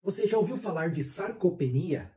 Você já ouviu falar de sarcopenia?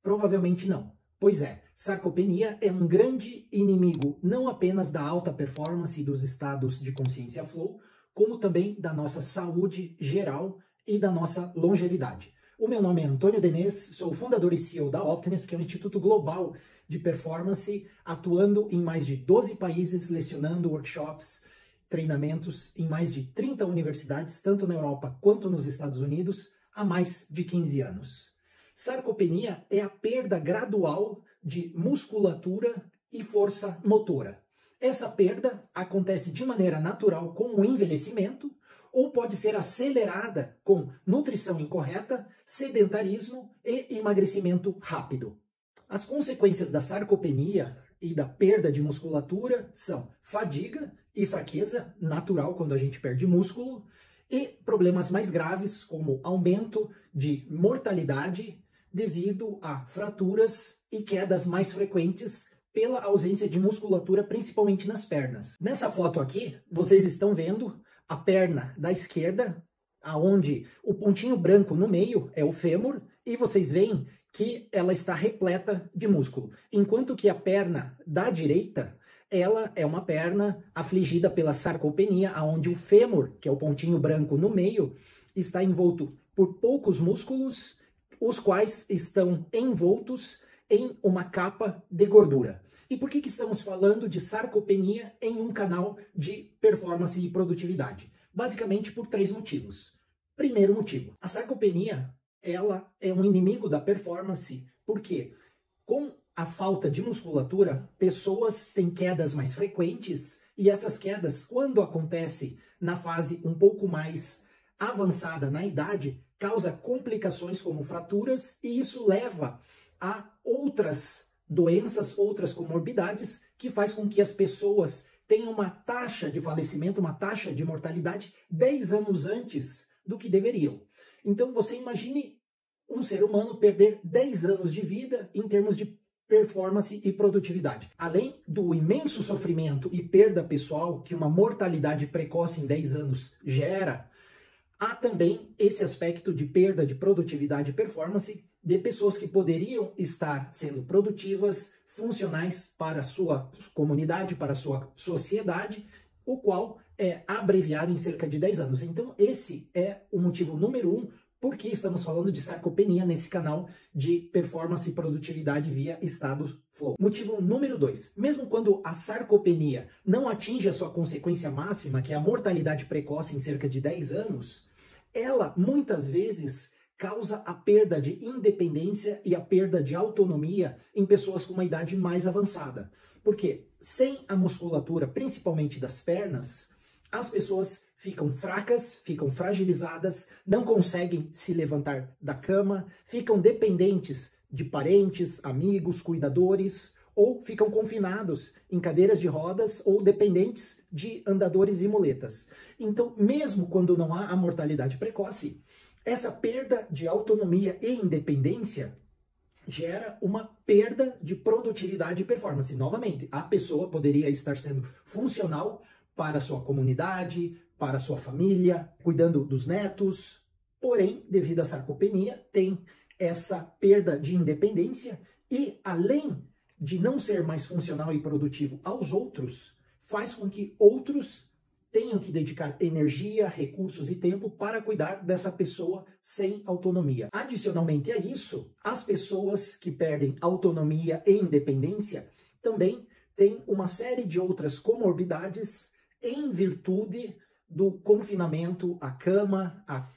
Provavelmente não. Pois é, sarcopenia é um grande inimigo não apenas da alta performance e dos estados de consciência flow, como também da nossa saúde geral e da nossa longevidade. O meu nome é Antônio Denez, sou fundador e CEO da Optness, que é um instituto global de performance, atuando em mais de 12 países, lecionando workshops, treinamentos em mais de 30 universidades, tanto na Europa quanto nos Estados Unidos, há mais de 15 anos. Sarcopenia é a perda gradual de musculatura e força motora. Essa perda acontece de maneira natural com o envelhecimento ou pode ser acelerada com nutrição incorreta, sedentarismo e emagrecimento rápido. As consequências da sarcopenia e da perda de musculatura são fadiga e fraqueza natural quando a gente perde músculo e problemas mais graves como aumento de mortalidade devido a fraturas e quedas mais frequentes pela ausência de musculatura, principalmente nas pernas. Nessa foto aqui, vocês estão vendo a perna da esquerda, aonde o pontinho branco no meio é o fêmur, e vocês veem que ela está repleta de músculo, enquanto que a perna da direita, ela é uma perna afligida pela sarcopenia, aonde o fêmur, que é o pontinho branco no meio, está envolto por poucos músculos, os quais estão envoltos em uma capa de gordura. E por que estamos falando de sarcopenia em um canal de performance e produtividade? Basicamente por 3 motivos. Primeiro motivo, a sarcopenia, ela é um inimigo da performance, porque com a falta de musculatura, pessoas têm quedas mais frequentes, e essas quedas, quando acontece na fase um pouco mais avançada na idade, causa complicações como fraturas, e isso leva a outras doenças, outras comorbidades, que faz com que as pessoas tenham uma taxa de falecimento, uma taxa de mortalidade 10 anos antes do que deveriam. Então você imagine um ser humano perder 10 anos de vida em termos de performance e produtividade. Além do imenso sofrimento e perda pessoal que uma mortalidade precoce em 10 anos gera, há também esse aspecto de perda de produtividade e performance de pessoas que poderiam estar sendo produtivas, funcionais para a sua comunidade, para a sua sociedade, o qual é abreviado em cerca de 10 anos. Então esse é o motivo número 1 por que estamos falando de sarcopenia nesse canal de performance e produtividade via estado flow. Motivo número 2, mesmo quando a sarcopenia não atinge a sua consequência máxima, que é a mortalidade precoce em cerca de 10 anos, ela muitas vezes causa a perda de independência e a perda de autonomia em pessoas com uma idade mais avançada. Porque sem a musculatura, principalmente das pernas, as pessoas ficam fracas, ficam fragilizadas, não conseguem se levantar da cama, ficam dependentes de parentes, amigos, cuidadores, ou ficam confinados em cadeiras de rodas ou dependentes de andadores e muletas. Então, mesmo quando não há a mortalidade precoce, essa perda de autonomia e independência gera uma perda de produtividade e performance. Novamente, a pessoa poderia estar sendo funcional para a sua comunidade, para a sua família, cuidando dos netos, porém, devido à sarcopenia, tem essa perda de independência e, além de não ser mais funcional e produtivo aos outros, faz com que outros tenham que dedicar energia, recursos e tempo para cuidar dessa pessoa sem autonomia. Adicionalmente a isso, as pessoas que perdem autonomia e independência também têm uma série de outras comorbidades em virtude do confinamento à cama, a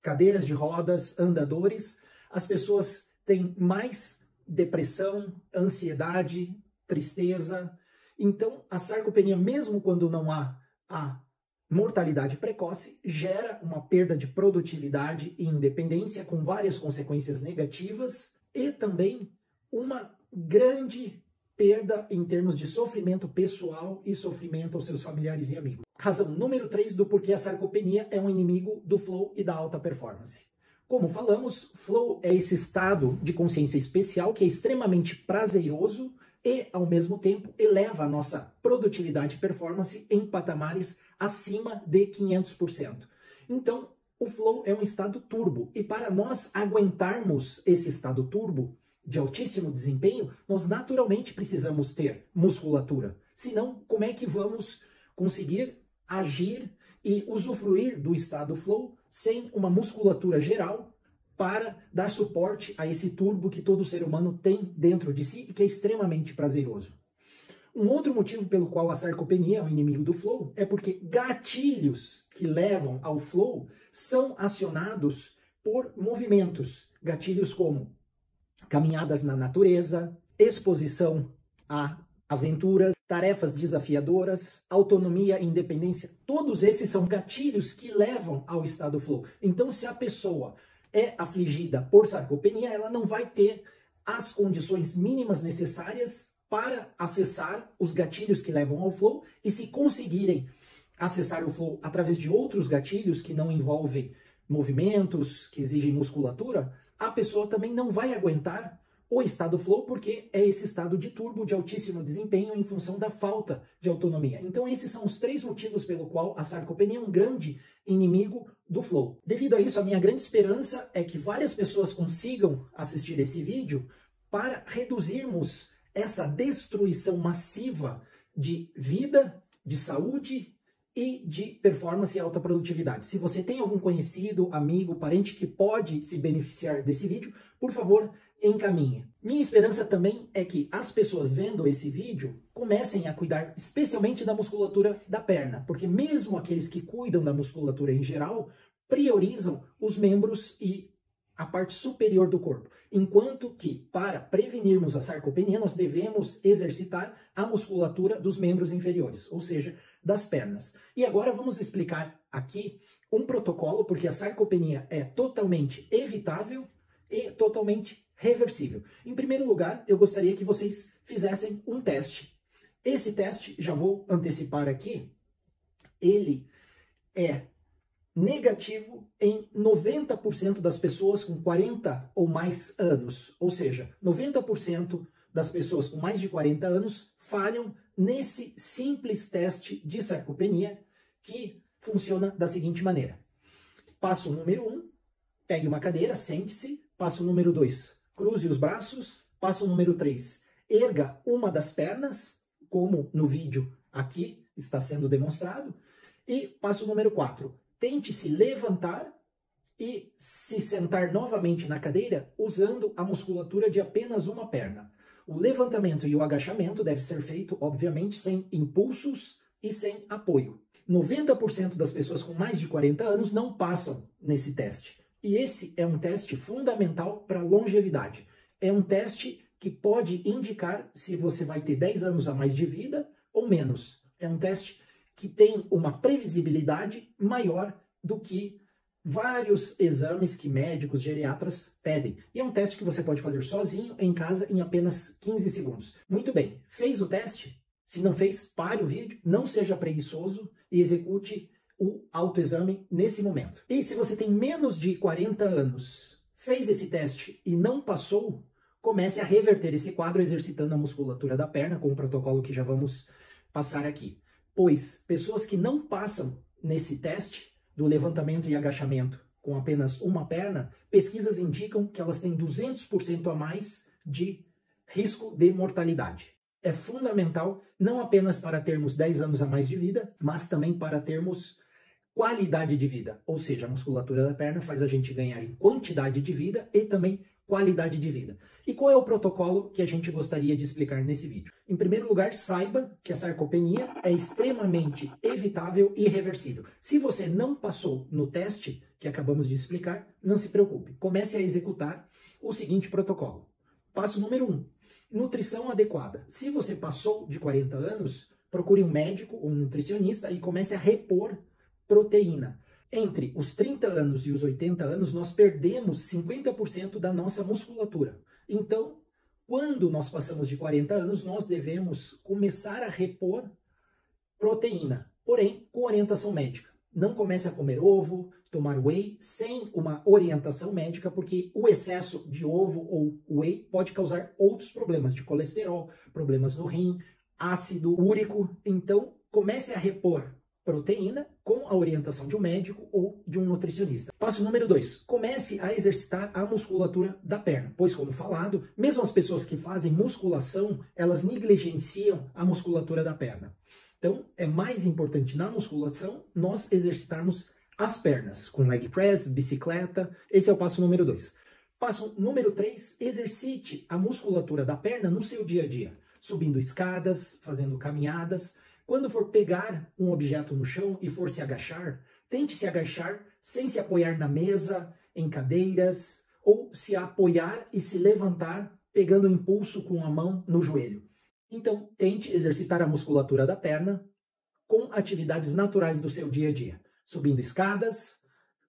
cadeiras de rodas, andadores. As pessoas têm mais depressão, ansiedade, tristeza. Então, a sarcopenia, mesmo quando não há a mortalidade precoce, gera uma perda de produtividade e independência com várias consequências negativas e também uma grande perda em termos de sofrimento pessoal e sofrimento aos seus familiares e amigos. Razão número 3 do porquê a sarcopenia é um inimigo do flow e da alta performance. Como falamos, flow é esse estado de consciência especial que é extremamente prazeroso e, ao mesmo tempo, eleva a nossa produtividade e performance em patamares acima de 500%. Então, o flow é um estado turbo. E para nós aguentarmos esse estado turbo de altíssimo desempenho, nós naturalmente precisamos ter musculatura. Senão, como é que vamos conseguir agir e usufruir do estado flow sem uma musculatura geral para dar suporte a esse turbo que todo ser humano tem dentro de si e que é extremamente prazeroso? Um outro motivo pelo qual a sarcopenia é um inimigo do flow é porque gatilhos que levam ao flow são acionados por movimentos. Gatilhos como caminhadas na natureza, exposição a aventuras, tarefas desafiadoras, autonomia e independência. Todos esses são gatilhos que levam ao estado flow. Então, se a pessoa é afligida por sarcopenia, ela não vai ter as condições mínimas necessárias para acessar os gatilhos que levam ao flow, e se conseguirem acessar o flow através de outros gatilhos que não envolvem movimentos, que exigem musculatura, a pessoa também não vai aguentar o estado flow, porque é esse estado de turbo, de altíssimo desempenho, em função da falta de autonomia. Então esses são os 3 motivos pelo qual a sarcopenia é um grande inimigo do flow. Devido a isso, a minha grande esperança é que várias pessoas consigam assistir esse vídeo para reduzirmos essa destruição massiva de vida, de saúde e de performance e alta produtividade. Se você tem algum conhecido, amigo, parente que pode se beneficiar desse vídeo, por favor, encaminhe. Minha esperança também é que as pessoas vendo esse vídeo comecem a cuidar especialmente da musculatura da perna, porque mesmo aqueles que cuidam da musculatura em geral priorizam os membros e a parte superior do corpo, enquanto que, para prevenirmos a sarcopenia, nós devemos exercitar a musculatura dos membros inferiores, ou seja, das pernas. E agora vamos explicar aqui um protocolo, porque a sarcopenia é totalmente evitável e totalmente reversível. Em primeiro lugar, eu gostaria que vocês fizessem um teste. Esse teste, já vou antecipar aqui, ele é negativo em 90% das pessoas com 40 ou mais anos. Ou seja, 90% das pessoas com mais de 40 anos falham nesse simples teste de sarcopenia, que funciona da seguinte maneira. Passo número 1, pegue uma cadeira, sente-se. Passo número 2, cruze os braços. Passo número 3, erga uma das pernas, como no vídeo aqui está sendo demonstrado. E passo número 4, tente se levantar e se sentar novamente na cadeira usando a musculatura de apenas uma perna. O levantamento e o agachamento deve ser feito, obviamente, sem impulsos e sem apoio. 90% das pessoas com mais de 40 anos não passam nesse teste. E esse é um teste fundamental para a longevidade. É um teste que pode indicar se você vai ter 10 anos a mais de vida ou menos. É um teste que tem uma previsibilidade maior do que vários exames que médicos, geriatras pedem. E é um teste que você pode fazer sozinho, em casa, em apenas 15 segundos. Muito bem, fez o teste? Se não fez, pare o vídeo, não seja preguiçoso e execute o autoexame nesse momento. E se você tem menos de 40 anos, fez esse teste e não passou, comece a reverter esse quadro exercitando a musculatura da perna, com o protocolo que já vamos passar aqui. Pois pessoas que não passam nesse teste do levantamento e agachamento com apenas uma perna, pesquisas indicam que elas têm 200% a mais de risco de mortalidade. É fundamental não apenas para termos 10 anos a mais de vida, mas também para termos qualidade de vida. Ou seja, a musculatura da perna faz a gente ganhar em quantidade de vida e também qualidade de vida. E qual é o protocolo que a gente gostaria de explicar nesse vídeo? Em primeiro lugar, saiba que a sarcopenia é extremamente evitável e reversível. Se você não passou no teste que acabamos de explicar, não se preocupe. Comece a executar o seguinte protocolo. Passo número 1. Nutrição adequada. Se você passou de 40 anos, procure um médico ou um nutricionista e comece a repor proteína. Entre os 30 anos e os 80 anos, nós perdemos 50% da nossa musculatura. Então, quando nós passamos de 40 anos, nós devemos começar a repor proteína, porém com orientação médica. Não comece a comer ovo, tomar whey sem uma orientação médica, porque o excesso de ovo ou whey pode causar outros problemas de colesterol, problemas no rim, ácido úrico. Então, comece a repor proteína com a orientação de um médico ou de um nutricionista. Passo número 2. Comece a exercitar a musculatura da perna, pois, como falado, mesmo as pessoas que fazem musculação, elas negligenciam a musculatura da perna. Então, é mais importante na musculação nós exercitarmos as pernas, com leg press, bicicleta. Esse é o passo número 2. Passo número 3, exercite a musculatura da perna no seu dia a dia, subindo escadas, fazendo caminhadas. Quando for pegar um objeto no chão e for se agachar, tente se agachar sem se apoiar na mesa, em cadeiras, ou se apoiar e se levantar pegando impulso com a mão no joelho. Então, tente exercitar a musculatura da perna com atividades naturais do seu dia a dia, subindo escadas,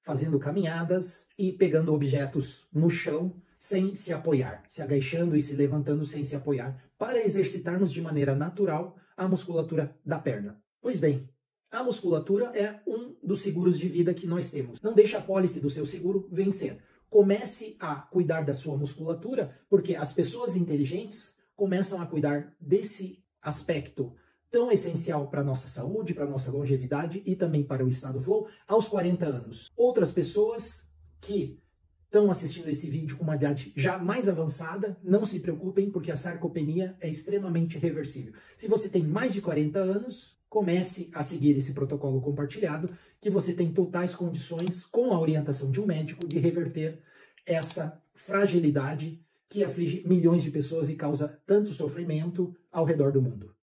fazendo caminhadas e pegando objetos no chão sem se apoiar, se agachando e se levantando sem se apoiar, para exercitarmos de maneira natural a musculatura da perna. Pois bem, a musculatura é um dos seguros de vida que nós temos. Não deixe a pólice do seu seguro vencer. Comece a cuidar da sua musculatura, porque as pessoas inteligentes começam a cuidar desse aspecto tão essencial para a nossa saúde, para a nossa longevidade e também para o estado flow aos 40 anos. Outras pessoas que estão assistindo esse vídeo com uma idade já mais avançada, não se preocupem, porque a sarcopenia é extremamente reversível. Se você tem mais de 40 anos, comece a seguir esse protocolo compartilhado, que você tem totais condições, com a orientação de um médico, de reverter essa fragilidade que aflige milhões de pessoas e causa tanto sofrimento ao redor do mundo.